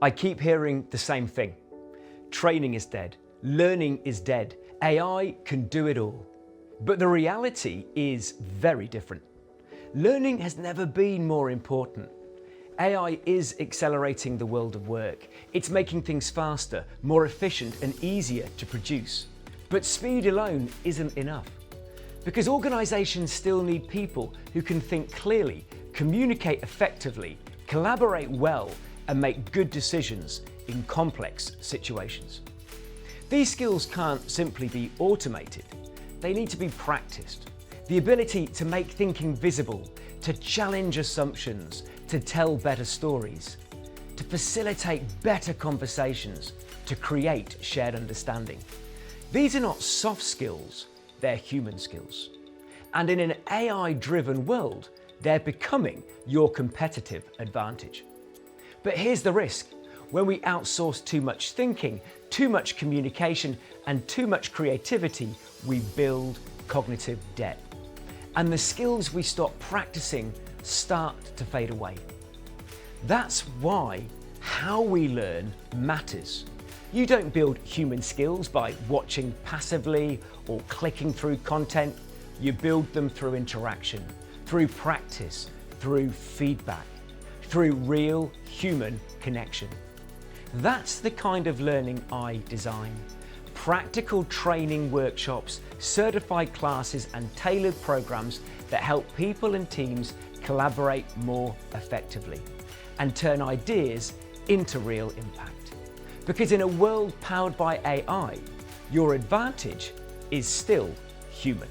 I keep hearing the same thing. Training is dead. Learning is dead. AI can do it all. But the reality is very different. Learning has never been more important. AI is accelerating the world of work. It's making things faster, more efficient and easier to produce. But speed alone isn't enough. Because organisations still need people who can think clearly, communicate effectively, collaborate well and make good decisions in complex situations. These skills can't simply be automated. They need to be practiced. The ability to make thinking visible, to challenge assumptions, to tell better stories, to facilitate better conversations, to create shared understanding. These are not soft skills, they're human skills. And in an AI-driven world, they're becoming your competitive advantage. But here's the risk. When we outsource too much thinking, too much communication, and too much creativity, we build cognitive debt. And the skills we stop practicing start to fade away. That's why how we learn matters. You don't build human skills by watching passively or clicking through content. You build them through interaction, through practice, through feedback, through real human connection. That's the kind of learning I design. Practical training workshops, certified classes and tailored programs that help people and teams collaborate more effectively and turn ideas into real impact. Because in a world powered by AI, your advantage is still human.